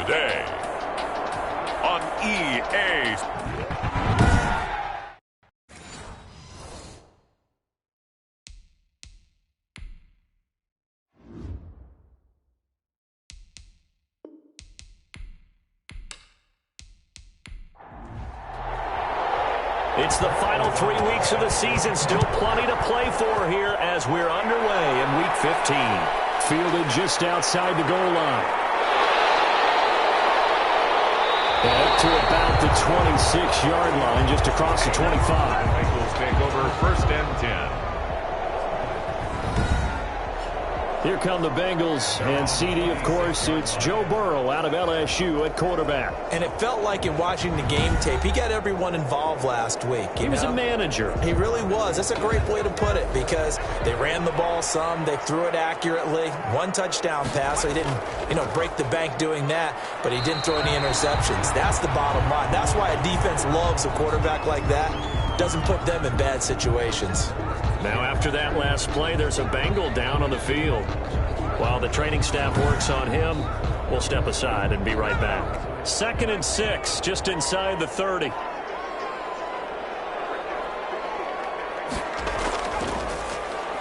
today on EA. It's the final 3 weeks of the season. Still plenty to play for here as we're underway in Week 15. Fielded just outside the goal line. Up to about the 26-yard line, just across the 25. Bengals take over 1st and 10. Here come the Bengals, and CD, of course, it's Joe Burrow out of LSU at quarterback. And it felt like in watching the game tape, he got everyone involved last week. He was a manager. He really was. That's a great way to put it because they ran the ball some, they threw it accurately. 1 touchdown pass, so he didn't, break the bank doing that, but he didn't throw any interceptions. That's the bottom line. That's why a defense loves a quarterback like that. Doesn't put them in bad situations. Now after that last play, there's a Bengal down on the field. While the training staff works on him, we'll step aside and be right back. 2nd and 6, just inside the 30.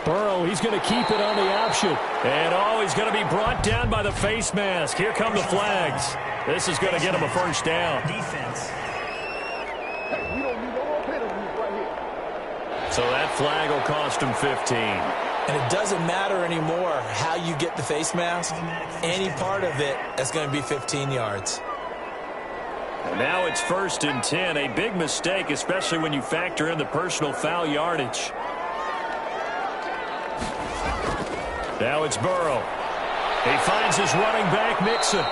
Burrow, he's going to keep it on the option. And, he's going to be brought down by the face mask. Here come the flags. This is going to get him a first down. Defense. So that flag will cost him 15. And it doesn't matter anymore how you get the face mask. Any part of it, that's going to be 15 yards. And now it's 1st and 10. A big mistake, especially when you factor in the personal foul yardage. Now it's Burrow. He finds his running back, Mixon.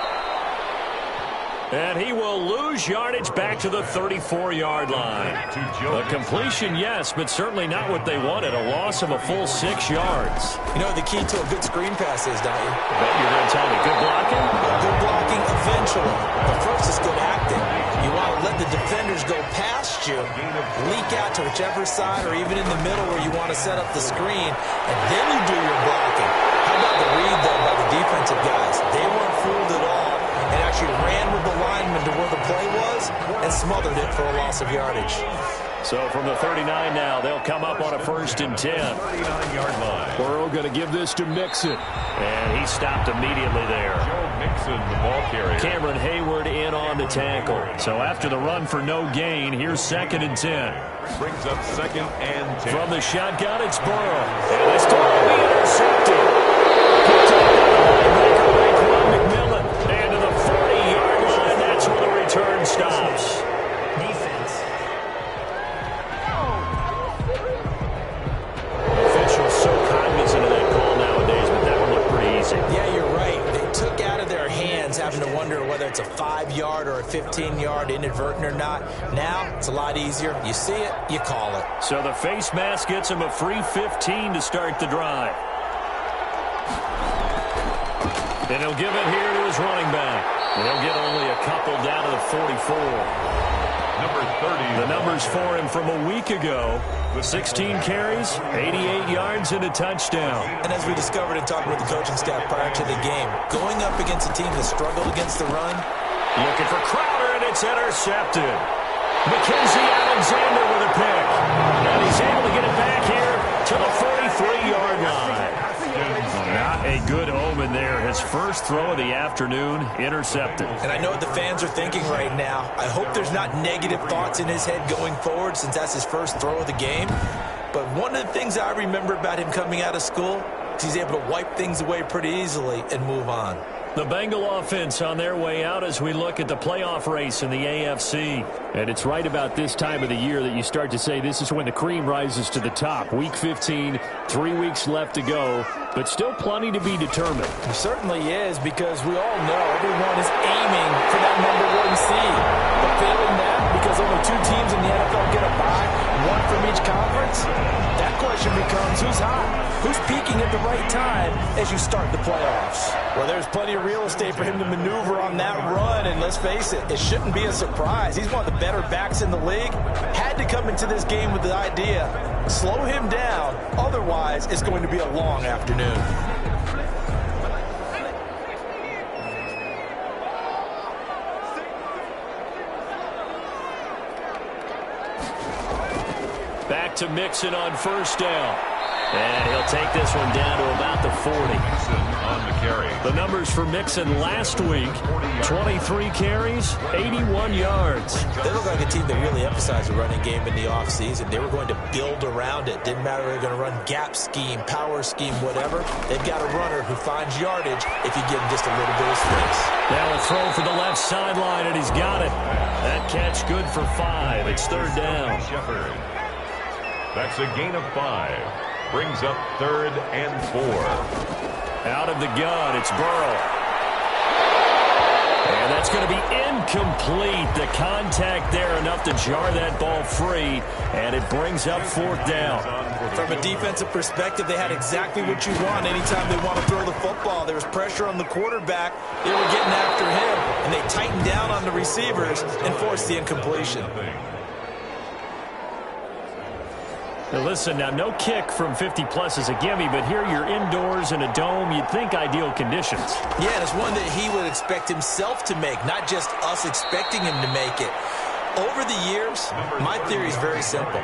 And he will lose yardage back to the 34-yard line. A completion, yes, but certainly not what they wanted. A loss of a full 6 yards. You know what the key to a good screen pass is, don't you? I bet you're going to tell me. Good blocking? Good blocking eventually. But first is good acting. You want to let the defenders go past you, leak out to whichever side or even in the middle where you want to set up the screen, and then you do your blocking. How about the read, though, by the defensive guys? They weren't fooled at all and actually ran with the lineman to where the play was and smothered it for a loss of yardage. So from the 39 now, they'll come up on a 1st and 10. 39-yard line. Burrow going to give this to Mixon. And he stopped immediately there. Joe Mixon, the ball carrier. Cameron Hayward in on the tackle. So after the run for no gain, here's 2nd and 10. Brings up 2nd and 10. From the shotgun, it's Burrow. And this time will be intercepted. Picked up by the linebacker, Raekwon McMillan. And to the 40-yard line, that's where the return stops. Defense. Officials so cognizant of that call nowadays, but that one looked pretty easy. Yeah, you're right. They took out of their hands having to wonder whether it's a 5-yard or a 15-yard inadvertent or not. Now, it's a lot easier. You see it, you call it. So the face mask gets him a free 15 to start the drive. And he'll give it here to his running back. And he'll get only a couple down to the 44. Number 30. The numbers for him from a week ago. 16 carries, 88 yards, and a touchdown. And as we discovered in talking with the coaching staff prior to the game, going up against a team that struggled against the run. Looking for Crowder, and it's intercepted. Mackenzie Alexander with a pick. And he's able to get it back here to the 43-yard line. Not a good omen there. His first throw of the afternoon, intercepted. And I know what the fans are thinking right now. I hope there's not negative thoughts in his head going forward since that's his first throw of the game. But one of the things I remember about him coming out of school is he's able to wipe things away pretty easily and move on. The Bengal offense on their way out as we look at the playoff race in the AFC. And it's right about this time of the year that you start to say this is when the cream rises to the top. Week 15, 3 weeks left to go, but still plenty to be determined. It certainly is because we all know everyone is aiming for that #1 seed. But failing that, because only 2 teams in the NFL get a bye, 1 from each conference, that question becomes who's hot? Who's peaking at the right time as you start the playoffs? Well, there's plenty of real estate for him to maneuver on that run, and let's face it, it shouldn't be a surprise. He's one of the better backs in the league. Had to come into this game with the idea, slow him down, otherwise it's going to be a long afternoon. to Mixon on first down. And he'll take this one down to about the 40. Mixon on the carry. The numbers for Mixon last week, 23 carries, 81 yards. They look like a team that really emphasized the running game in the offseason. They were going to build around it. Didn't matter if they were going to run gap scheme, power scheme, whatever. They've got a runner who finds yardage if you give him just a little bit of space. Now a throw for the left sideline, and he's got it. That catch good for 5. It's third down. Shepard. That's a gain of 5. Brings up 3rd and 4. Out of the gun, it's Burrow. And that's going to be incomplete. The contact there enough to jar that ball free, and it brings up 4th down. From a defensive perspective, they had exactly what you want anytime they want to throw the football. There was pressure on the quarterback. They were getting after him, and they tightened down on the receivers and forced the incompletion. Now listen, now no kick from 50-plus is a gimme, but here you're indoors in a dome. You'd think ideal conditions. Yeah, and it's one that he would expect himself to make, not just us expecting him to make it. Over the years, my theory is very simple.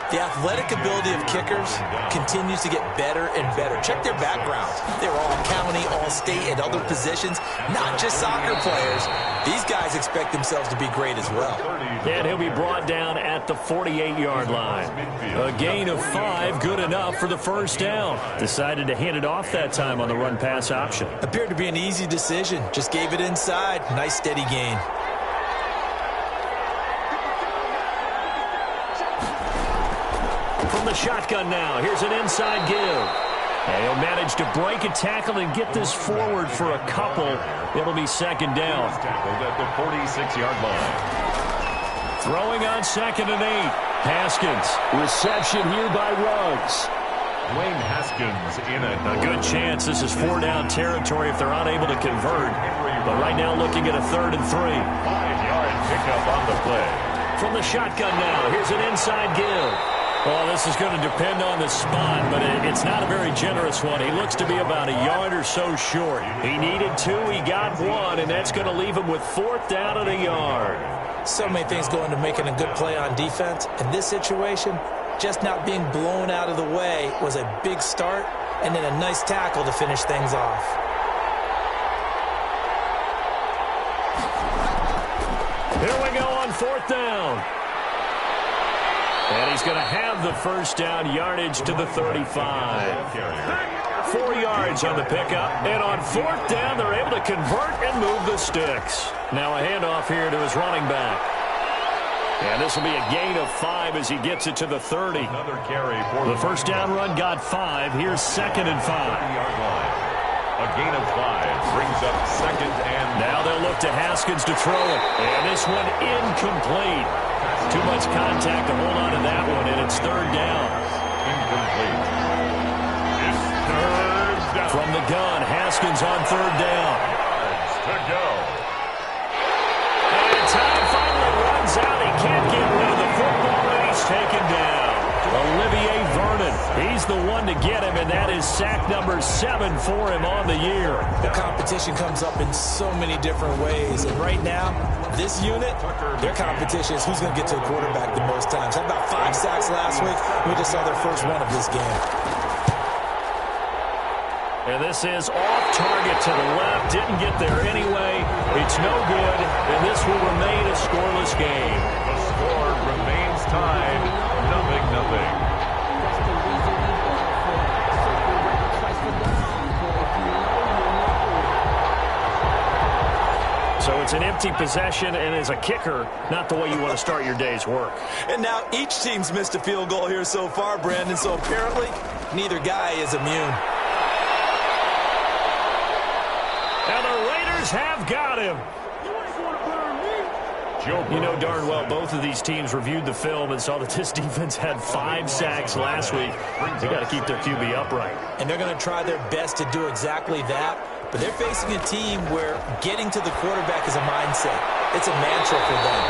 The athletic ability of kickers continues to get better and better. Check their backgrounds. They were all county, all state, and other positions, not just soccer players. These guys expect themselves to be great as well. And he'll be brought down at the 48-yard line. A gain of 5, good enough for the first down. Decided to hand it off that time on the run-pass option. Appeared to be an easy decision. Just gave it inside. Nice steady gain. From the shotgun now, here's an inside give. And he'll manage to break a tackle and get this forward for a couple. It'll be second down. Tackled at the 46-yard line. Throwing on 2nd and 8. Haskins. Reception here by Ruggs. Dwayne Haskins in A good chance this is 4-down territory if they're unable to convert. But right now looking at a 3rd and 3. 5-yard pickup on the play. From the shotgun now, here's an inside give. Well, this is going to depend on the spot, but it's not a very generous one. He looks to be about a yard or so short. He needed 2, he got 1, and that's going to leave him with 4th down and a yard. So many things go into making a good play on defense. In this situation, just not being blown out of the way was a big start, and then a nice tackle to finish things off. Here we go on 4th down. And he's going to have the first down, yardage to the 35. 4 yards on the pickup. And on 4th down, they're able to convert and move the sticks. Now a handoff here to his running back. And this will be a gain of 5 as he gets it to the 30. Another carry for the first down run got 5. Here's 2nd and 5. 30-yard line. A gain of 5 brings up 2nd and... Now they'll look to Haskins to throw it. And this one incomplete. Too much contact to hold on to that one, and it's 3rd down. Incomplete. It's 3rd down. From the gun, Haskins on 3rd down. Yards to go. And time finally runs out. He can't get rid of the football, and he's taken down. Olivier Vernon. He's the one to get him, and that is sack number 7 for him on the year. The competition comes up in so many different ways, and right now, this unit, their competition is who's going to get to the quarterback the most times. Had about 5 sacks last week. We just saw their first one of this game. And this is off target to the left. Didn't get there anyway. It's no good, and this will remain a scoreless game. The score remains tied. 0-0. So it's an empty possession, and as a kicker, not the way you want to start your day's work. And now each team's missed a field goal here so far, Brandon, so apparently neither guy is immune. And the Raiders have got him. You know darn well both of these teams reviewed the film and saw that this defense had 5 sacks last week. They got to keep their QB upright. And they're going to try their best to do exactly that. But they're facing a team where getting to the quarterback is a mindset. It's a mantra for them.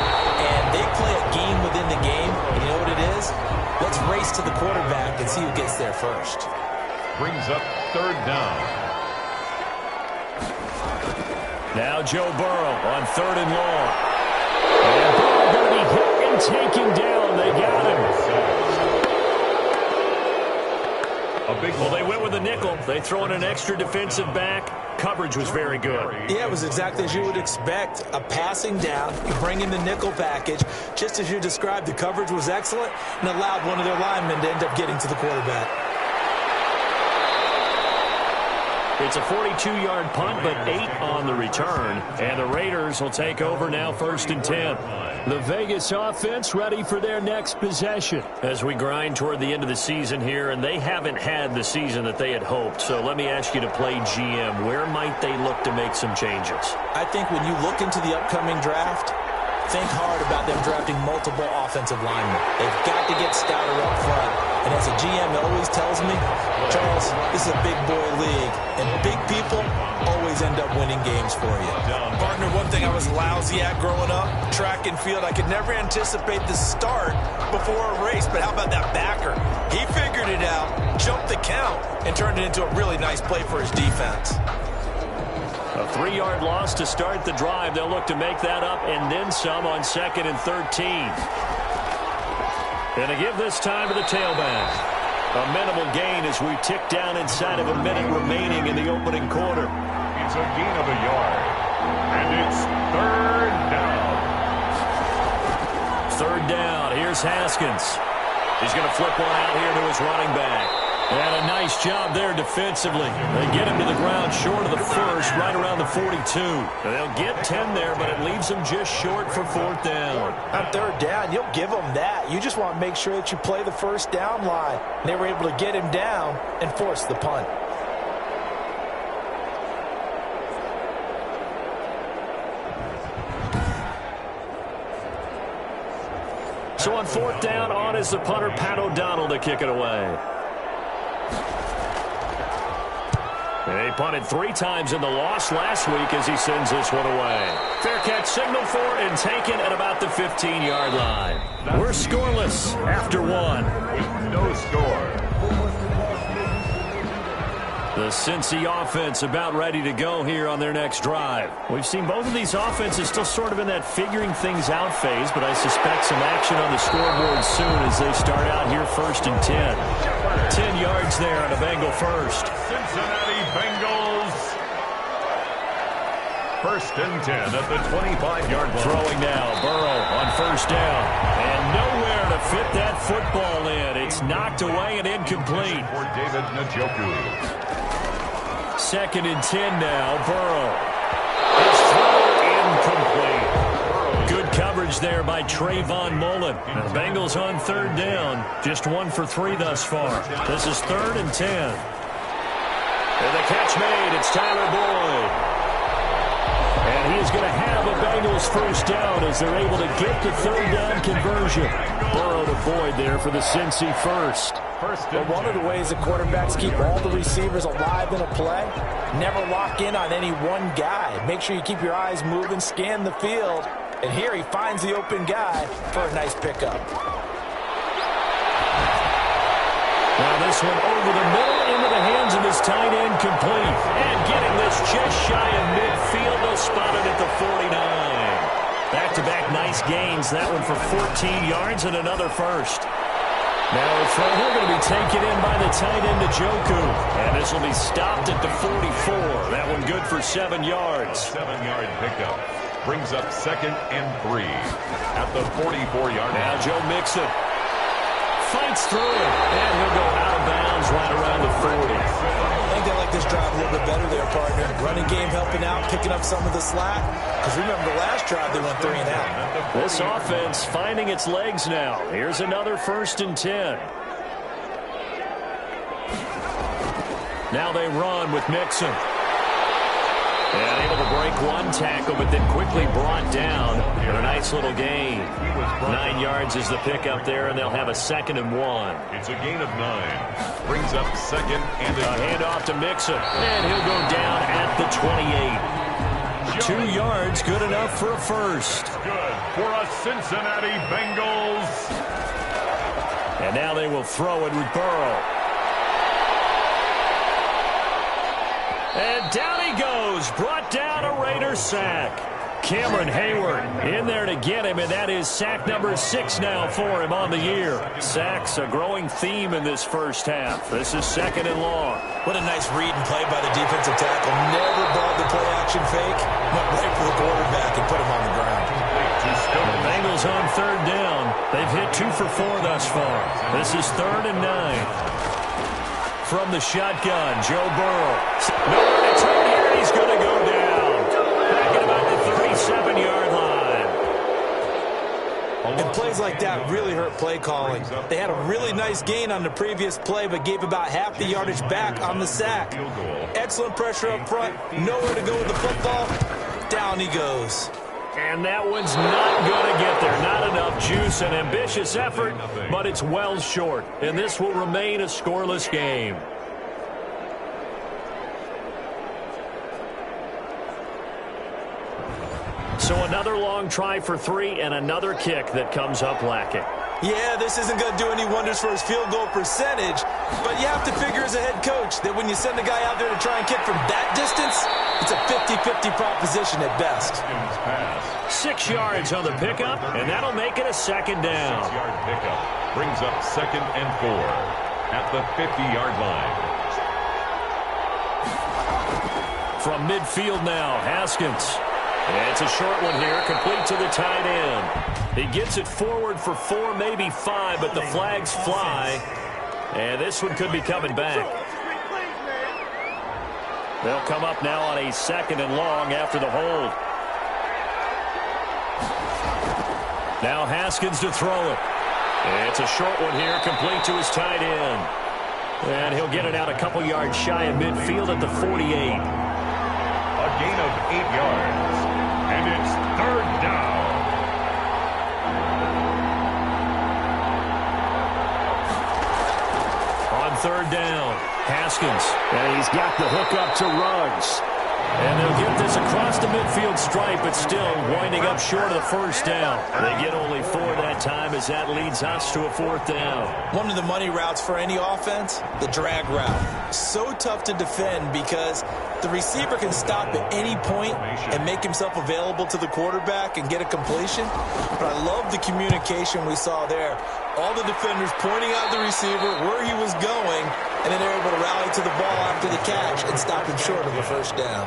And they play a game within the game. And you know what it is? Let's race to the quarterback and see who gets there first. Brings up 3rd down. Now Joe Burrow on 3rd and long. And Burrow going to be hit and taken down. They got him. Well, they went with a nickel. They throw in an extra defensive back. Coverage was very good. Yeah, it was exactly as you would expect. A passing down, you bring in the nickel package. Just as you described, the coverage was excellent and allowed one of their linemen to end up getting to the quarterback. It's a 42-yard punt, but 8 on the return. And the Raiders will take over now, 1st and 10. The Vegas offense ready for their next possession. As we grind toward the end of the season here, and they haven't had the season that they had hoped. So let me ask you to play GM. Where might they look to make some changes? I think when you look into the upcoming draft, think hard about them drafting multiple offensive linemen. They've got to get stouter up front. And as a GM always tells me, Charles, this is a big boy league, and big people always end up winning games for you. Partner, one thing I was lousy at growing up, track and field, I could never anticipate the start before a race, but how about that backer? He figured it out, jumped the count, and turned it into a really nice play for his defense. A 3-yard loss to start the drive. They'll look to make that up and then some on 2nd and 13. And to give this time to the tailback. A minimal gain as we tick down inside of a minute remaining in the opening quarter. It's a gain of a yard. And it's 3rd down. 3rd down. Here's Haskins. He's going to flip one out here to his running back. And a nice job there defensively. They get him to the ground short of the first, right around the 42. They'll get 10 there, but it leaves them just short for 4th down. On 3rd down, you'll give them that. You just want to make sure that you play the first down line. They were able to get him down and force the punt. So on 4th down, on is the punter, Pat O'Donnell, to kick it away. They punted 3 times in the loss last week as he sends this one away. Fair catch signal for and taken at about the 15-yard line. We're scoreless after 1. With no score. The Cincy offense about ready to go here on their next drive. We've seen both of these offenses still sort of in that figuring things out phase, but I suspect some action on the scoreboard soon as they start out here 1st and 10. 10 yards there on a Bengal first. Cincinnati Bengals. 1st and 10 at the 25-yard line. Throwing now, Burrow on 1st down. And nowhere to fit that football in. It's knocked away and incomplete. For David Njoku. 2nd and 10 now, Burrow. His throw incomplete. Good coverage there by Trayvon Mullen. The Bengals on 3rd down. Just 1 for 3 thus far. This is 3rd and 10. And the catch made. It's Tyler Boyd. And he is going to have a Bengals 1st down as they're able to get the 3rd down conversion. Burrow to Boyd there for the Cincy first. But one of the ways that quarterbacks keep all the receivers alive in a play, never lock in on any one guy. Make sure you keep your eyes moving, scan the field. And here he finds the open guy for a nice pickup. Now this one over the middle into the hands of his tight end, complete. And getting this just shy of midfield. They'll spot it at the 49. Back-to-back nice gains. That one for 14 yards and another first. Now it's right here going to be taken in by the tight end Njoku. And this will be stopped at the 44. That one good for 7 yards. 7-yard pickup. Brings up 2nd and 3 at the 44-yard line. Now Joe Mixon fights through it. And he'll go out of bounds right around the 40. I think they like this drive a little bit better there, partner. Running game helping out, picking up some of the slack. Because remember, the last drive they went 3 and out. This offense finding its legs now. Here's another 1st and 10. Now they run with Mixon. And able to break one tackle, but then quickly brought down. And a nice little gain. 9 yards is the pickup there, and they'll have a 2nd and 1. It's a gain of 9. Brings up 2nd and a handoff to Mixon. And he'll go down at the 28. 2 yards, good enough for a first. Good for a Cincinnati Bengals. And now they will throw it with Burrow. And down he goes. Brought down a Raider sack. Cameron Hayward in there to get him, and that is sack number 6 now for him on the year. Sacks a growing theme in this first half. This is 2nd and long. What a nice read and play by the defensive tackle. Never balled the play-action fake. Went right for the quarterback and put him on the ground. The Bengals on 3rd down. They've hit 2 for 4 thus far. This is 3rd and 9. From the shotgun, Joe Burrow. Nowhere to turn here. He's going to go down. Back at about the 37-yard line. And plays like that really hurt play calling. They had a really nice gain on the previous play, but gave about half the yardage back on the sack. Excellent pressure up front. Nowhere to go with the football. Down he goes. And that one's not going to get there. Not enough juice. An ambitious effort, but it's well short. And this will remain a scoreless game. So another long try for 3 and another kick that comes up lacking. Yeah, this isn't going to do any wonders for his field goal percentage, but you have to figure as a head coach that when you send a guy out there to try and kick from that distance, it's a 50-50 proposition at best. 6 yards on the pickup, and that'll make it a 2nd down. 6-yard pickup brings up 2nd and 4 at the 50-yard line. From midfield now, Haskins. And it's a short one here, complete to the tight end. He gets it forward for 4, maybe 5, but the flags fly. And this one could be coming back. They'll come up now on a 2nd and long after the hold. Now Haskins to throw it. It's a short one here, complete to his tight end. And he'll get it out a couple yards shy of midfield at the 48. A gain of 8 yards. And it's 3rd down. On 3rd down, Haskins. And he's got the hook up to Ruggs. And they'll get this across the midfield stripe, but still winding up short of the 1st down. They get only 4 that time as that leads us to a 4th down. One of the money routes for any offense, the drag route. So tough to defend because the receiver can stop at any point and make himself available to the quarterback and get a completion. But I love the communication we saw there. All the defenders pointing out the receiver, where he was going, and then they're able to rally to the ball after the catch and stop him short of a 1st down.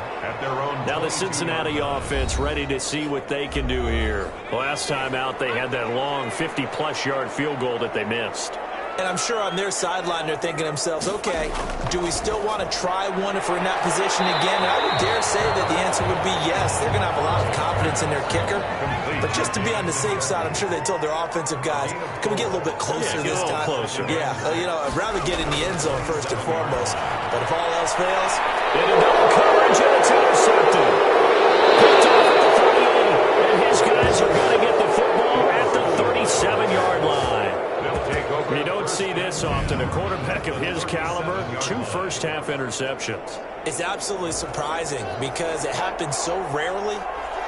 Now the Cincinnati offense ready to see what they can do here. Last time out, they had that long 50-plus yard field goal that they missed. And I'm sure on their sideline they're thinking to themselves, okay, do we still want to try one if we're in that position again? And I would dare say that the answer would be yes. They're going to have a lot of confidence in their kicker. But just to be on the safe side, I'm sure they told their offensive guys, can we get a little bit closer this time? Closer. Yeah, I'd rather get in the end zone first and foremost. But if all else fails, into double coverage, and it's intercepted. Picked off at the 38, and his guys are going to get the football at the 37-yard line. You don't see this often. A quarterback of his caliber, 2 first-half interceptions. It's absolutely surprising because it happens so rarely.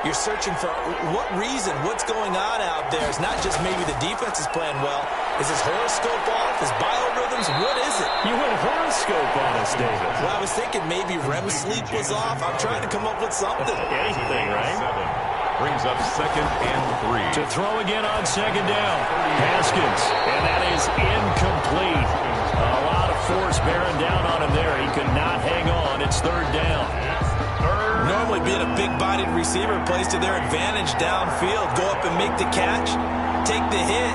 You're searching for what reason, what's going on out there. It's not just maybe the defense is playing well. Is his horoscope off? His biorhythms? What is it? You went horoscope on us, David. Well, I was thinking maybe REM sleep was off. I'm trying to come up with something. Anything, right? Brings up 2nd and 3. To throw again on 2nd down. Haskins. And that is incomplete. A lot of force bearing down on him there. He could not hang on. It's 3rd down. Normally being a big-bodied receiver plays to their advantage downfield. Go up and make the catch, take the hit,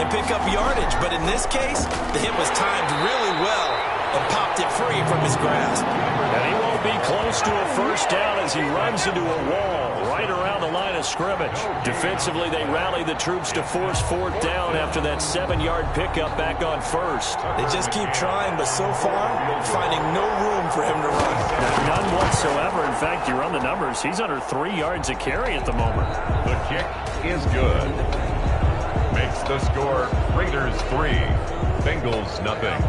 and pick up yardage. But in this case, the hit was timed really well and popped it free from his grasp. And he won't be close to a 1st down as he runs into a wall right around the line of scrimmage. Defensively, they rally the troops to force 4th down after that 7-yard pickup back on 1st. They just keep trying, but so far, finding no room for him to run. None whatsoever. In fact, you run the numbers. He's under 3 yards a carry at the moment. The kick is good. Makes the score Raiders 3, Bengals nothing.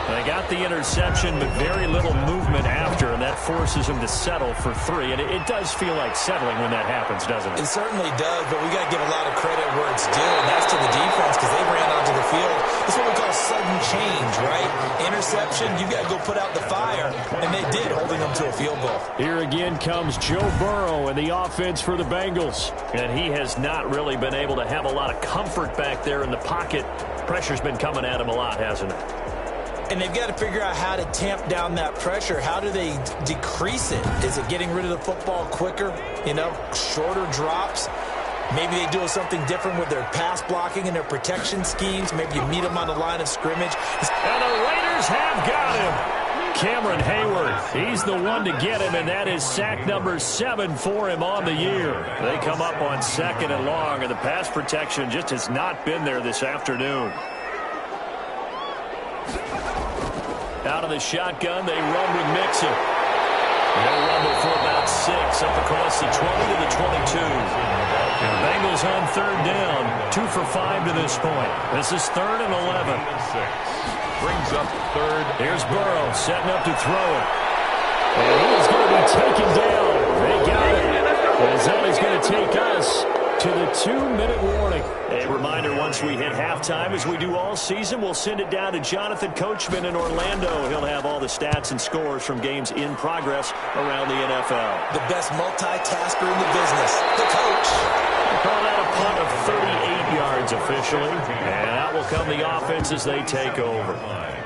They got the interception, but very little movement after, and that that forces him to settle for 3. And it does feel like settling when that happens, doesn't it? It certainly does, but we got to give a lot of credit where it's due, and that's to the defense because they ran onto the field. It's what we call sudden change, right? Interception, you got to go put out the fire, and they did, holding them to a field goal. Here again comes Joe Burrow and the offense for the Bengals. And he has not really been able to have a lot of comfort back there in the pocket. Pressure's been coming at him a lot, hasn't it? And they've got to figure out how to tamp down that pressure. How do they decrease it? Is it getting rid of the football quicker? Shorter drops? Maybe they do something different with their pass blocking and their protection schemes. Maybe you meet them on the line of scrimmage. And the Raiders have got him. Cameron Hayward, he's the one to get him, and that is sack number 7 for him on the year. They come up on 2nd and long, and the pass protection just has not been there this afternoon. Out of the shotgun, they run with Mixon. They'll rumble for about 6 up across the 20 to the 22. And Bengals on 3rd down, 2 for 5 to this point. This is 3rd and 11. Brings up 3rd. Here's Burrow setting up to throw it. And he is going to be taken down. They got it. As that is going to take us to the 2-minute warning. A reminder, once we hit halftime, as we do all season, we'll send it down to Jonathan Coachman in Orlando. He'll have all the stats and scores from games in progress around the NFL. The best multitasker in the business, the coach. Call that a punt of 38 yards officially. And out will come the offense as they take over.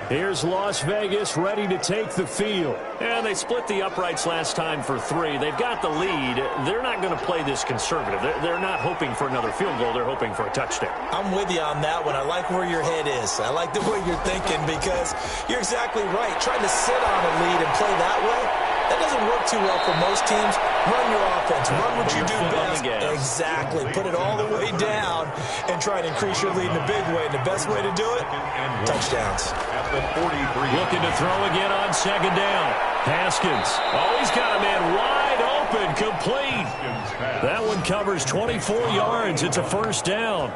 Here's Las Vegas ready to take the field. And they split the uprights last time for 3. They've got the lead. They're not going to play this conservative. They're not hoping for another field goal. They're hoping for a touchdown. I'm with you on that one. I like where your head is. I like the way you're thinking because you're exactly right. Trying to sit on a lead and play that way, that doesn't work too well for most teams. Run your offense. Run what you do best. Exactly. Put it all the way down and try to increase your lead in a big way. And the best way to do it, touchdowns. At the 43. Looking to throw again on 2nd down. Haskins. Oh, he's got a man wide open. Complete. That one covers 24 yards. It's a 1st down.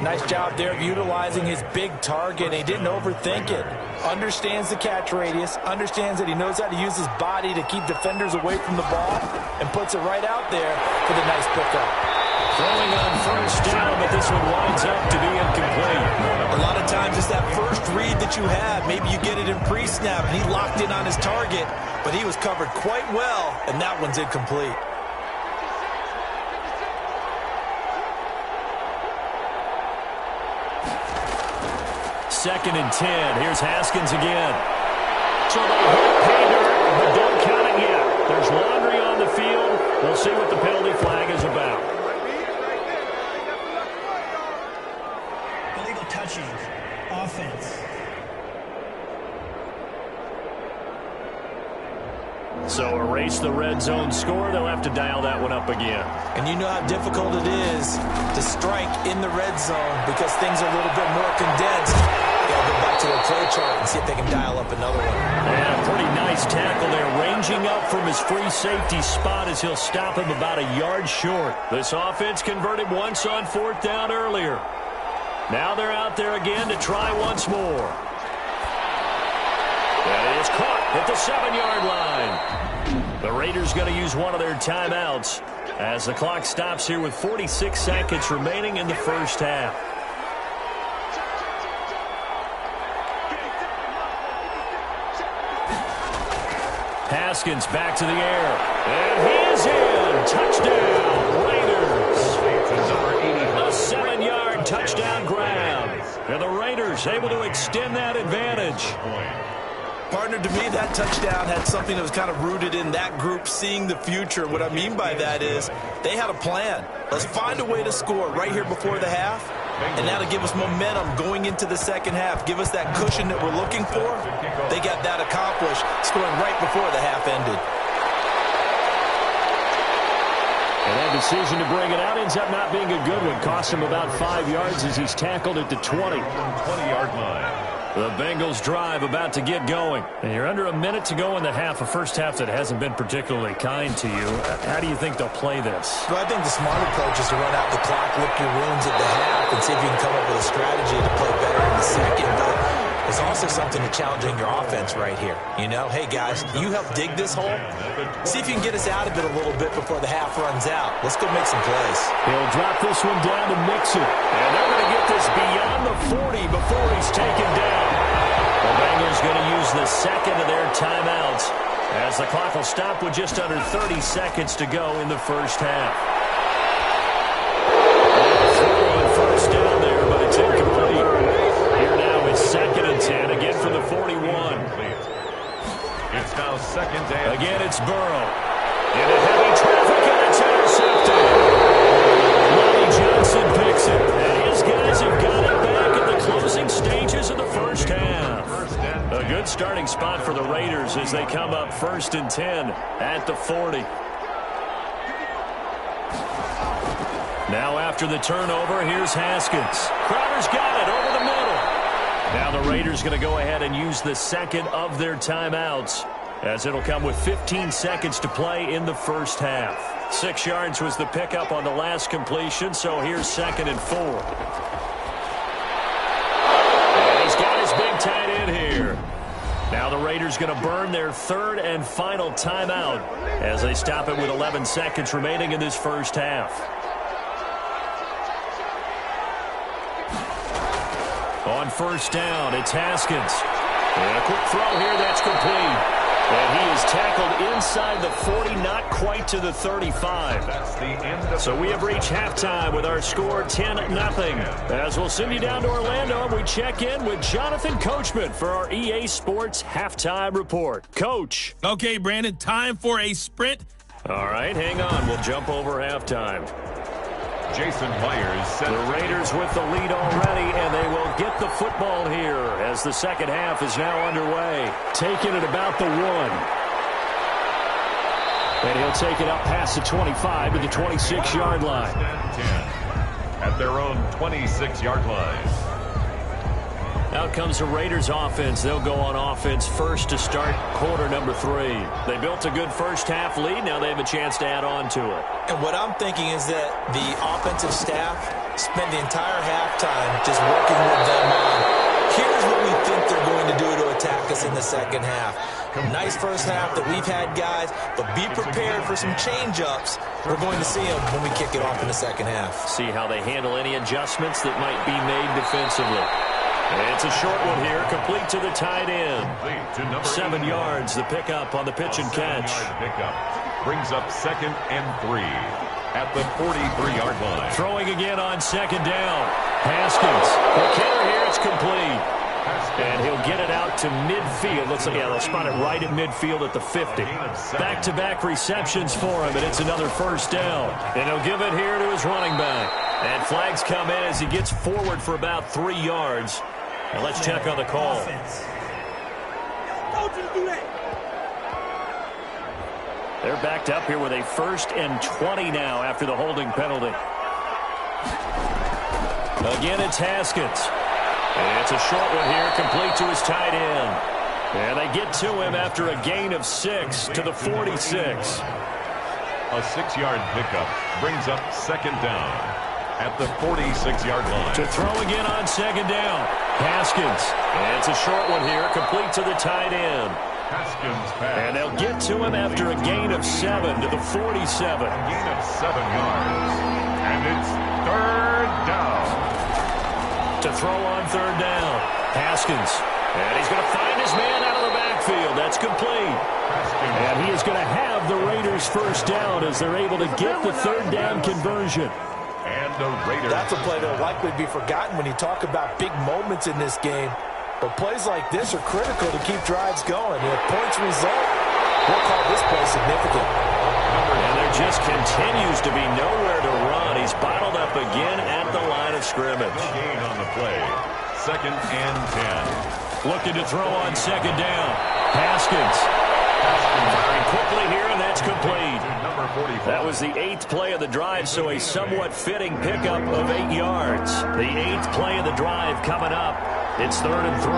Nice job there of utilizing his big target. He didn't overthink it. Understands the catch radius. Understands that he knows how to use his body to keep defenders away from the ball. And puts it right out there for the nice pickup. Throwing on 1st down, but this one winds up to be incomplete. A lot of times it's that first read that you have. Maybe you get it in pre-snap, and he locked in on his target, but he was covered quite well, and that one's incomplete. Second and 10. Here's Haskins again. So they hit pay dirt, but don't count it yet. There's laundry on the field. We'll see what the penalty flag is about. Illegal touching. Offense. So erase the red zone score. They'll have to dial that one up again. And you know how difficult it is to strike in the red zone because things are a little bit more condensed. They'll go back to their play chart and see if they can dial up another one. And a pretty nice tackle there, ranging up from his free safety spot as he'll stop him about a yard short. This offense converted once on 4th down earlier. Now they're out there again to try once more. That is caught at the 7-yard line. The Raiders going to use one of their timeouts as the clock stops here with 46 seconds remaining in the 1st half. Haskins back to the air. And he is in. Touchdown, Raiders. A 7-yard touchdown grab. And the Raiders able to extend that advantage. Partner, to me, that touchdown had something that was kind of rooted in that group seeing the future. What I mean by that is they had a plan. Let's find a way to score right here before the half, and that'll give us momentum going into the 2nd half, give us that cushion that we're looking for. They got that accomplished, scoring right before the half ended. And that decision to bring it out ends up not being a good one. Cost him about 5 yards as he's tackled at the 20. 20-yard line. The Bengals drive about to get going. And you're under a minute to go in the half, a first half that hasn't been particularly kind to you. How do you think they'll play this? Well, I think the smart approach is to run out the clock, lick your wounds at the half, and see if you can come up with a strategy to play better in the second. But There's also something to challenging your offense right here. You know, hey, guys, you help dig this hole. See if you can get us out of it a little bit before the half runs out. Let's go make some plays. He'll drop this one down to Mixon. And they're going to get this beyond the 40 before he's taken down. The Bengals going to use the second of their timeouts as the clock will stop with just under 30 seconds to go in the first half. First down there, but it's incomplete. Here now is 2nd and 10, again from the 41. It's now 2nd and again, it's Burrow. Into heavy traffic, and it's intercepted. Lonnie Johnson picks it, and his guys have got it back at the closing stages of the first half. A good starting spot for the Raiders as they come up 1st and 10 at the 40. Now after the turnover, here's Haskins. Crowder's got it over the middle. Now the Raiders going to go ahead and use the second of their timeouts as it'll come with 15 seconds to play in the first half. 6 yards was the pickup on the last completion, so here's 2nd and 4. And he's got his big tight end here. Now the Raiders going to burn their 3rd and final timeout as they stop it with 11 seconds remaining in this first half. On first down, it's Haskins. And a quick throw here, that's complete. And he is tackled inside the 40, not quite to the 35. that's the end of So we have reached halftime with our score 10-0. As we'll send you down to Orlando, and we check in with Jonathan Coachman for our EA Sports Halftime Report. Coach. Okay, Brandon, time for a sprint. All right, hang on. We'll jump over halftime. Jason Myers set The Raiders with the lead already, and they will get the football here as the second half is now underway. Taking it about the 1. And he'll take it up past the 25 to the 26-yard line. 10 at their own 26-yard line. Out comes the Raiders offense. They'll go on offense first to start quarter number 3. They built a good first half lead. Now they have a chance to add on to it. And what I'm thinking is that the offensive staff spent the entire halftime just working with them on, here's what we think they're going to do to attack us in the second half. Nice first half that we've had, guys, but be prepared for some change-ups. We're going to see them when we kick it off in the second half. See how they handle any adjustments that might be made defensively. It's a short one here, complete to the tight end. 7 yards, the pickup on the pitch and catch. Pickup brings up 2nd and 3 at the 43-yard line. Throwing again on 2nd down. Haskins. The kicker here, it's complete. And he'll get it out to midfield. Looks like, yeah, they'll spot it right at midfield at the 50. Back-to-back receptions for him, and it's another first down. And he'll give it here to his running back. And flags come in as he gets forward for about 3 yards. And let's check on the call. They're backed up here with a 1st and 20 now after the holding penalty. Again, it's Haskins. And it's a short one here, complete to his tight end. And they get to him after a gain of 6 to the 46. A 6-yard pickup brings up 2nd down at the 46-yard line. To throw again on 2nd down. Haskins. And it's a short one here, complete to the tight end. Haskins pass. And they'll get to him after a gain of 7 to the 47. A gain of 7 yards. And it's 3rd down. To throw on 3rd down. Haskins. And he's going to find his man out of the backfield. That's complete. And he is going to have the Raiders first down as they're able to get the 3rd down conversion. And the Raiders. That's a play that will likely be forgotten when you talk about big moments in this game. But plays like this are critical to keep drives going. If points result, we'll call this play significant. And there just continues to be nowhere to run. He's bottled up again at the line of scrimmage. Gain on the play. 2nd and 10. Looking to throw on 2nd down. Haskins. Firing quickly here, and that's complete. Number 45. That was the 8th play of the drive, so a somewhat fitting pickup of 8 yards. The 8th play of the drive coming up. It's 3rd and 3.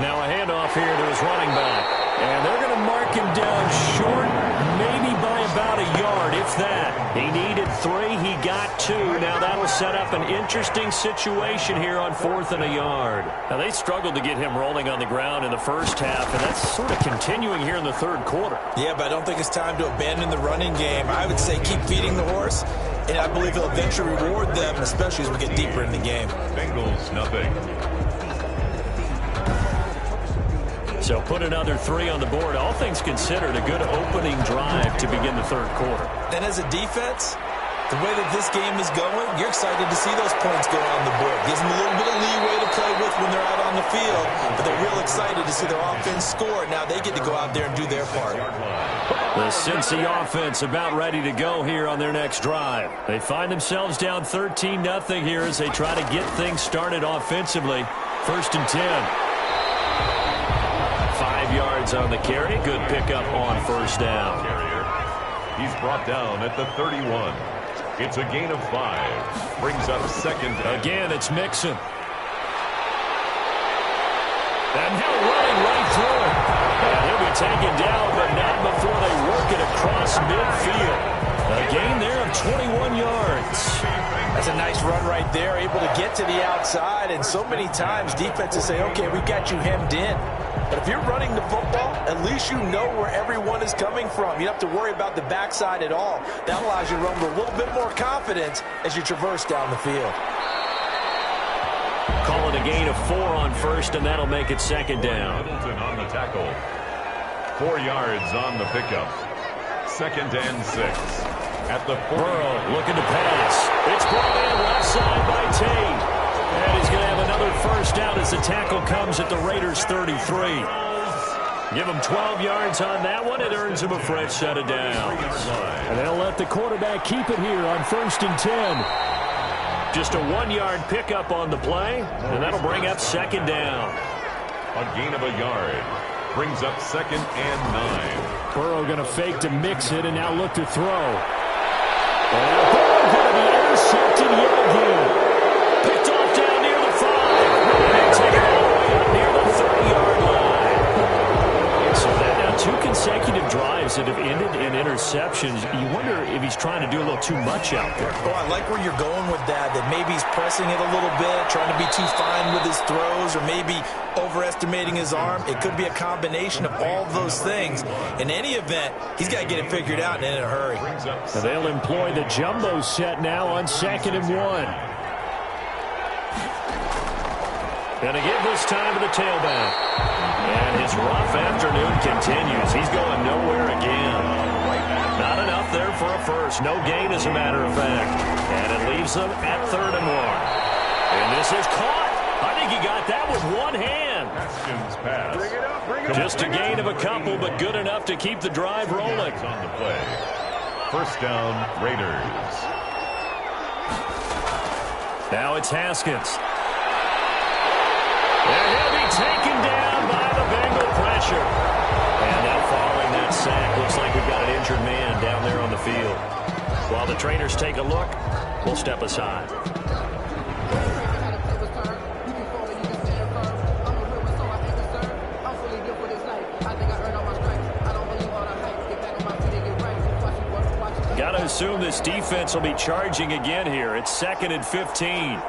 Now a handoff here to his running back. And they're going to mark him down short, maybe by about a yard, if that. He needed 3. He got 2. Now that'll set up an interesting situation here on 4th and a yard. Now they struggled to get him rolling on the ground in the first half, and that's sort of continuing here in the third quarter. Yeah, but I don't think it's time to abandon the running game. I would say keep feeding the horse, and I believe he'll eventually reward them, especially as we get deeper in the game. Bengals, nothing. So put another 3 on the board. All things considered, a good opening drive to begin the third quarter. And as a defense, the way that this game is going, you're excited to see those points go on the board. Gives them a little bit of leeway to play with when they're out on the field, but they're real excited to see their offense score. Now they get to go out there and do their part. The Cincy offense about ready to go here on their next drive. They find themselves down 13-0 here as they try to get things started offensively. 1st and 10. 5 yards on the carry. Good pickup on 1st down. He's brought down at the 31. It's a gain of 5. Brings up 2nd. Again, it's Mixon. And now running right through it. And he'll be taken down, but not before they work it across midfield. A gain there of 21 yards. That's a nice run right there, able to get to the outside. And so many times defenses say, okay, we've got you hemmed in. But if you're running the football, at least you know where everyone is coming from. You don't have to worry about the backside at all. That allows you to run with a little bit more confidence as you traverse down the field. Call it a gain of 4 on 1st, and that'll make it 2nd down. Middleton on the tackle. 4 yards on the pickup. 2nd and 6. At the 40. Burrow looking to pass. It's brought in left side by Tate. And he's going to have another 1st down as the tackle comes at the Raiders' 33. Give him 12 yards on that one. It earns him a fresh set of downs. And they'll let the quarterback keep it here on 1st and 10. Just a 1-yard pickup on the play, and that'll bring up 2nd down. A gain of a yard. Brings up 2nd and 9. Burrow going to fake to mix it and now look to throw. And Burrow going to be intercepted yet again. Picked off down near the 5. And take it all the way up near the 30-yard line. So that now 2 consecutive drives that have ended in interceptions. You wonder if he's trying to do a little too much out there. Oh, I like where you're going with that maybe he's pressing it a little bit, trying to be too fine with his throws, or maybe overestimating his arm. It could be a combination of all of those things. In any event, he's got to get it figured out and in a hurry. And they'll employ the jumbo set now on 2nd and 1. Going to give this time to the tailback. And his rough afternoon continues. He's going nowhere again. Not enough there for a first. No gain, as a matter of fact. And it leaves them at 3rd and 1. And this is caught. I think he got that with one hand. Just a gain of a couple, but good enough to keep the drive rolling. On the play. 1st down, Raiders. Now it's Haskins. And he'll be taken down by the Bengal pressure. And now following that sack, looks like we've got an injured man down there on the field. While the trainers take a look, we'll step aside. Got to assume this defense will be charging again here. It's 2nd and 15.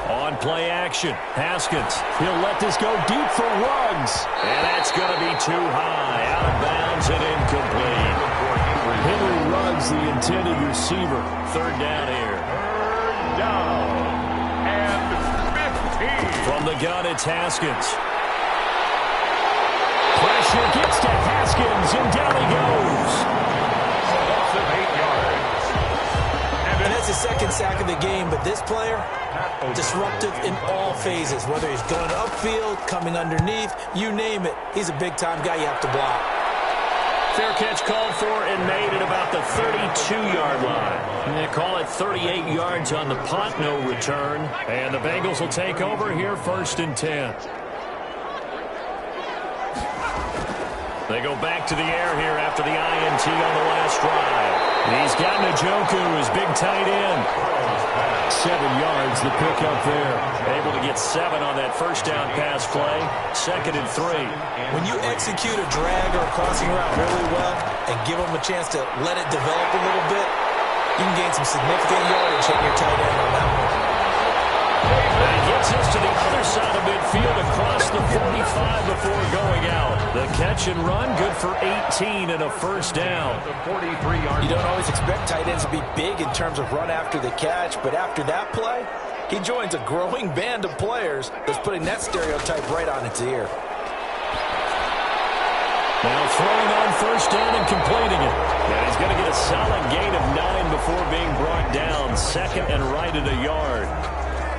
On play action, Haskins. He'll let this go deep for Ruggs. And that's going to be too high. Out of bounds and incomplete. Henry Ruggs, the intended receiver. 3rd down here. 3rd down and 15. From the gun, it's Haskins. Pressure gets to Haskins, and down he goes. Loss of 8 yards. And that's the 2nd sack of the game, but this player, disruptive in all phases, whether he's going upfield, coming underneath, you name it. He's a big-time guy you have to block. Fair catch called for and made at about the 32-yard line. And they call it 38 yards on the punt, no return. And the Bengals will take over here 1st and 10. They go back to the air here after the INT on the last drive. He's got Njoku, his big tight end. 7 yards, the pickup there. Able to get 7 on that first down pass play. 2nd and 3. When you execute a drag or a crossing route really well and give them a chance to let it develop a little bit, you can gain some significant yardage hitting your tight end on that one. And he gets us to the other side of midfield across the 45 before going out. The catch and run, good for 18 and a first down. You don't always expect tight ends to be big in terms of run after the catch, but after that play, he joins a growing band of players that's putting that stereotype right on its ear. Now throwing on first down and completing it. And he's going to get a solid gain of 9 before being brought down. 2nd and right at a yard.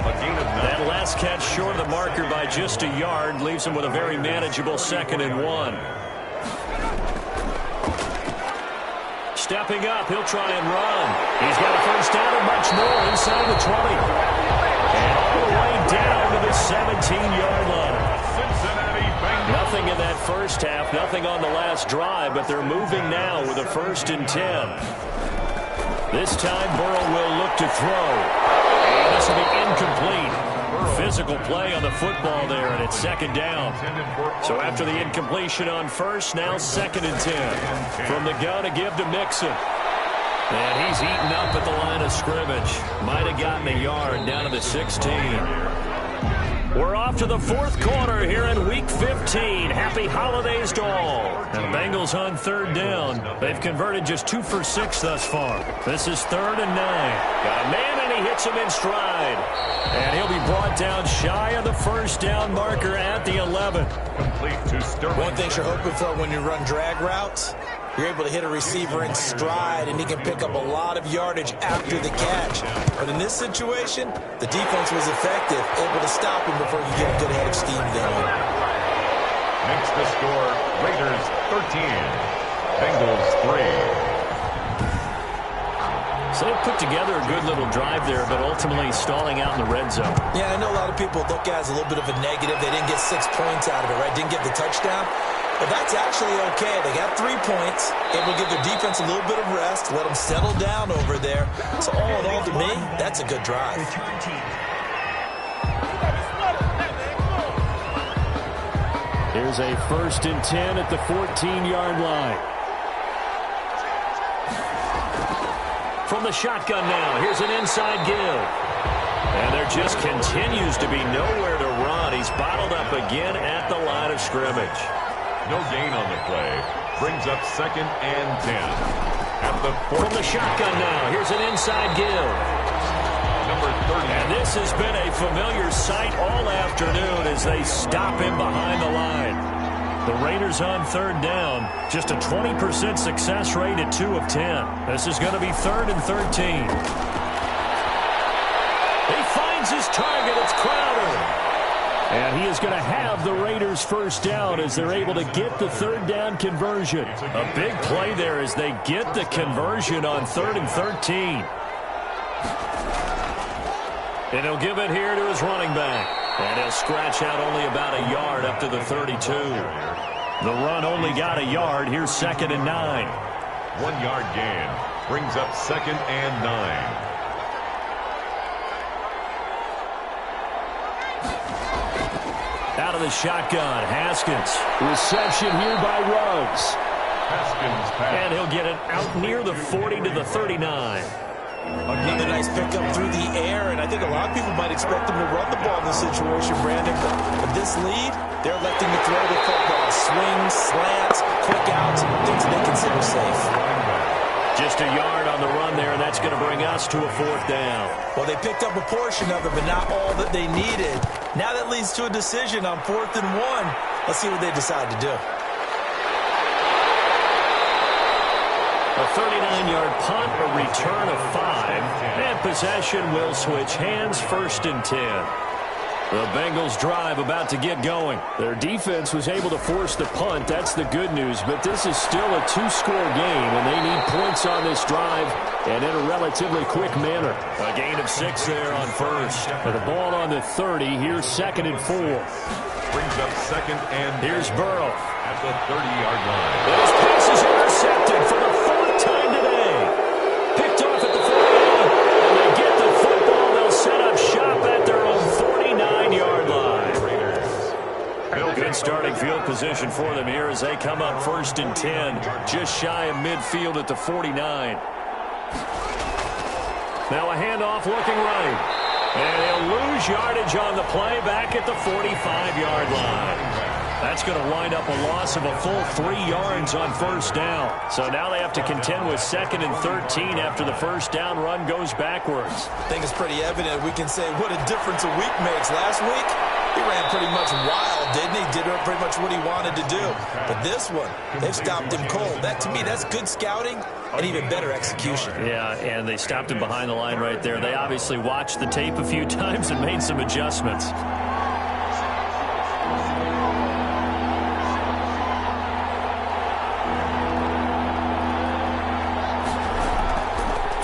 That last catch short of the marker by just a yard leaves him with a very manageable 2nd and 1. Stepping up, he'll try and run. He's got a first down and much more inside the 20. And all the way down to the 17-yard line. Nothing in that first half, nothing on the last drive, but they're moving now with a 1st and 10. This time Burrow will look to throw. And this will be incomplete. Physical play on the football there, and it's 2nd down. So after the incompletion on first, now 2nd and 10. From the gun to give to Mixon. And he's eaten up at the line of scrimmage. Might have gotten a yard down to the 16. We're off to the 4th quarter here in Week 15. Happy holidays to all. And the Bengals on 3rd down. They've converted just 2 for 6 thus far. This is 3rd and 9. Got a man, and he hits him in stride. And he'll be brought down shy of the first down marker at the 11. Complete to Sterling. One thing you're hoping for when you run drag routes, you're able to hit a receiver in stride, and he can pick up a lot of yardage after the catch. But in this situation, the defense was effective, able to stop him before you get a good head of steam going. Makes the score Raiders 13, Bengals 3. So they put together a good little drive there, but ultimately stalling out in the red zone. Yeah, I know a lot of people look at it as a little bit of a negative. They didn't get 6 points out of it, right? Didn't get the touchdown. But that's actually okay. They got 3 points. Able to give their defense a little bit of rest, let them settle down over there. So all in all, to me, that's a good drive. Here's a 1st and 10 at the 14-yard line. From the shotgun now, here's an inside give. And there just continues to be nowhere to run. He's bottled up again at the line of scrimmage. No gain on the play. Brings up 2nd and 10. At the 14. From the shotgun now, here's an inside give. Number 30. And this has been a familiar sight all afternoon as they stop him behind the line. The Raiders on 3rd down, just a 20% success rate at 2 of 10. This is going to be 3rd and 13. He finds his target. It's Crowder. And he is going to have the Raiders first down as they're able to get the 3rd down conversion. A big play there as they get the conversion on 3rd and 13. And he'll give it here to his running back. And he'll scratch out only about a yard up to the 32. The run only got a yard. Here's 2nd and 9. 1 yard gain. Brings up 2nd and 9. Out of the shotgun, Haskins. Reception here by Ruggs. Haskins pass. And he'll get it out near the 40 to the 39. Another nice pickup through the air, and I think a lot of people might expect them to run the ball in this situation, Brandon. But with this lead, they're electing to throw the football. Swings, slants, quick outs, things they consider safe. Just a yard on the run there, and that's going to bring us to a 4th down. Well, they picked up a portion of it, but not all that they needed. Now that leads to a decision on 4th and 1. Let's see what they decide to do. A 39-yard punt, a return of 5, and possession will switch hands, 1st and 10. The Bengals drive about to get going. Their defense was able to force the punt. That's the good news, but this is still a 2-score game, and they need points on this drive and in a relatively quick manner. A gain of 6 there on first. With the ball on the 30, here's 2nd and 4. brings up second and here's Burrow at the 30-yard line. And his pass is intercepted for the 4th time today. Picked off at the 48, and they get the football. They'll set up shop at their own 49-yard line. Good starting field position for them here as they come up 1st and 10, just shy of midfield at the 49. Now a handoff looking right. And he'll lose yardage on the play back at the 45-yard line. That's going to wind up a loss of a full 3 yards on 1st down. So now they have to contend with 2nd and 13 after the 1st down run goes backwards. I think it's pretty evident. We can say what a difference a week makes. Last week, he ran pretty much wild, didn't he? Did pretty much what he wanted to do. But this one, they've stopped him cold. That, to me, that's good scouting and even better execution. Yeah, and they stopped him behind the line right there. They obviously watched the tape a few times and made some adjustments.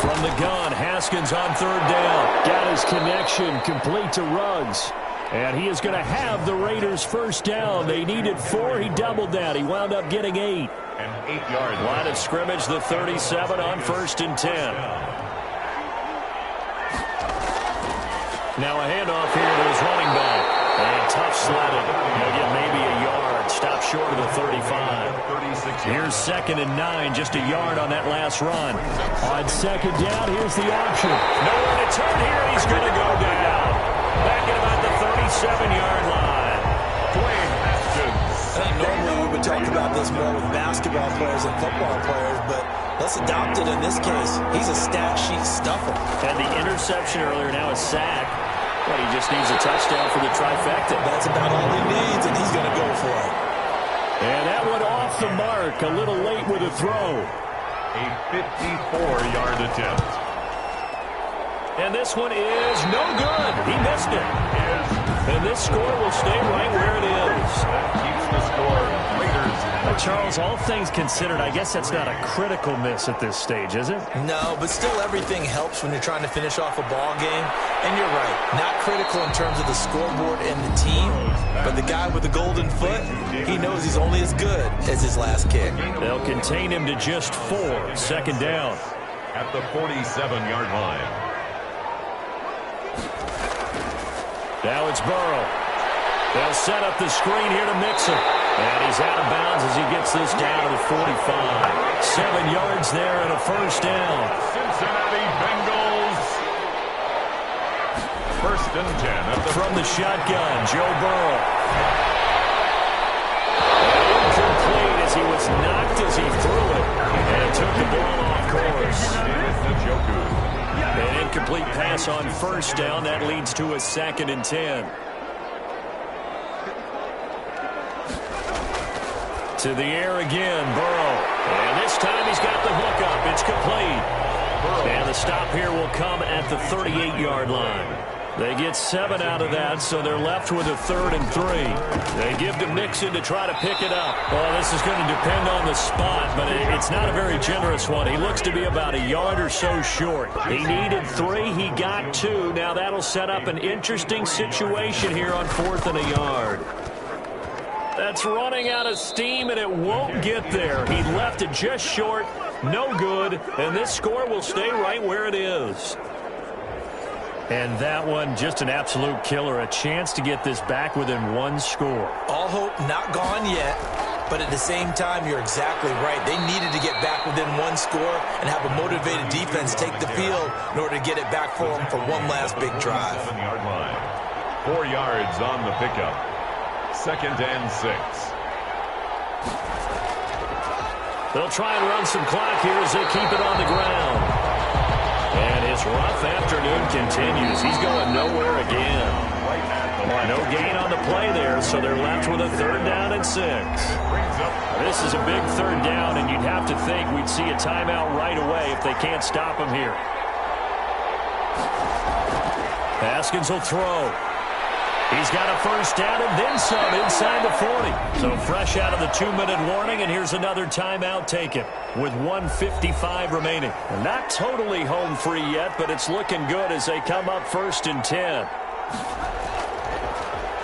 From the gun, Haskins on 3rd down. Got his connection complete to Ruggs. And he is going to have the Raiders' 1st down. They needed 4. He doubled that. He wound up getting 8. And 8-yard line of scrimmage, the 37 on 1st and 10. Now a handoff here to his running back. And tough sledding. He'll get maybe a yard. Stop short of the 35. Here's 2nd and 9. Just a yard on that last run. On 2nd down, here's the option. Nowhere to turn here. He's going to go down. Back at about the 37-yard line. Dwayne Haskins. I think normally we would talk about this more with basketball players and football players, but let's adopt it in this case. He's a stat sheet stuffer. And the interception earlier, now a sack. But he just needs a touchdown for the trifecta. That's about all he needs, and he's going to go for it. And that one off the mark. A little late with a throw. A 54-yard attempt. And this one is no good. He missed it. And this score will stay right where it is. That keeps the score. Raiders. Charles, all things considered, I guess that's not a critical miss at this stage, is it? No, but still everything helps when you're trying to finish off a ball game. And you're right, not critical in terms of the scoreboard and the team, but the guy with the golden foot, he knows he's only as good as his last kick. They'll contain him to just 4. 2nd down. At the 47-yard line. Now it's Burrow. They'll set up the screen here to Mixon. And he's out of bounds as he gets this down to the 45. 7 yards there and a 1st down. Cincinnati Bengals. 1st and 10. From the shotgun, Joe Burrow. Incomplete as he was knocked as he threw it. And took the ball off course. An incomplete pass on 1st down. That leads to a 2nd and 10. To the air again, Burrow. And this time he's got the hook up. It's complete. And the stop here will come at the 38-yard line. They get 7 out of that, so they're left with a 3rd and 3. They give to Mixon to try to pick it up. Well, this is going to depend on the spot, but it's not a very generous one. He looks to be about a yard or so short. He needed 3. He got 2. Now that'll set up an interesting situation here on 4th and a yard. That's running out of steam, and it won't get there. He left it just short, no good, and this score will stay right where it is. And that one, just an absolute killer. A chance to get this back within 1 score. All hope not gone yet, but at the same time, you're exactly right. They needed to get back within 1 score and have a motivated defense take the field in order to get it back for them for one last big drive. 7-yard line. 4 yards on the pickup. 2nd and 6. They'll try and run some clock here as they keep it on the ground. And his rough afternoon continues. He's going nowhere again. No gain on the play there, so they're left with a 3rd down and 6. This is a big 3rd down, and you'd have to think we'd see a timeout right away if they can't stop him here. Haskins will throw. He's got a 1st down and then some inside the 40. So fresh out of the 2-minute warning, and here's another timeout taken with 1:55 remaining. Not totally home free yet, but it's looking good as they come up 1st and 10.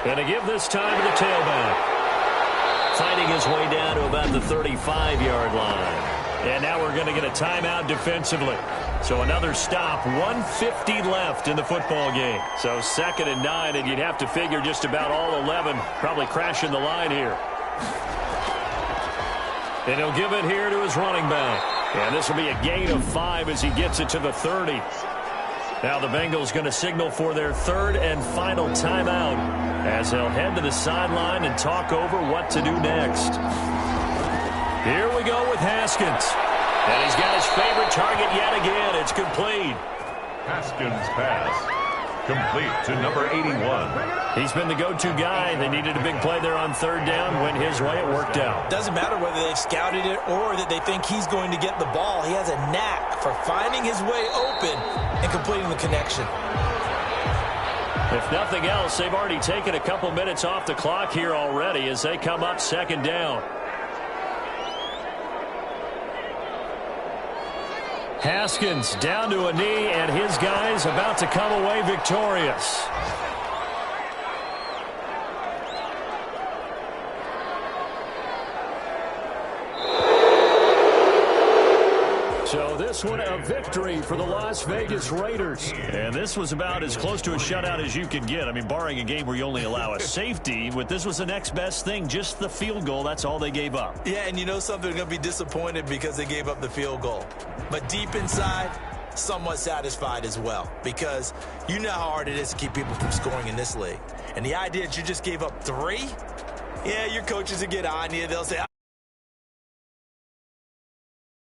And to give this time to the tailback. Fighting his way down to about the 35-yard line. And now we're going to get a timeout defensively. So another stop, 1:50 left in the football game. So 2nd and 9, and you'd have to figure just about all 11 probably crashing the line here. And he'll give it here to his running back. And this will be a gain of 5 as he gets it to the 30. Now the Bengals going to signal for their 3rd and final timeout as they'll head to the sideline and talk over what to do next. Here we go with Haskins. And he's got his favorite target yet again. It's complete. Haskins' pass complete to number 81. He's been the go-to guy. They needed a big play there on 3rd down. Went his way. It worked out. Doesn't matter whether they've scouted it or that they think he's going to get the ball. He has a knack for finding his way open and completing the connection. If nothing else, they've already taken a couple minutes off the clock here already as they come up 2nd down. Haskins down to a knee, and his guys about to come away victorious. So this one a victory for the Las Vegas Raiders. And this was about as close to a shutout as you could get. I mean, barring a game where you only allow a safety, but this was the next best thing, just the field goal. That's all they gave up. Yeah, and you know something, they're going to be disappointed because they gave up the field goal. But deep inside, somewhat satisfied as well, because you know how hard it is to keep people from scoring in this league. And the idea that you just gave up 3, yeah, your coaches will get on you. They'll say,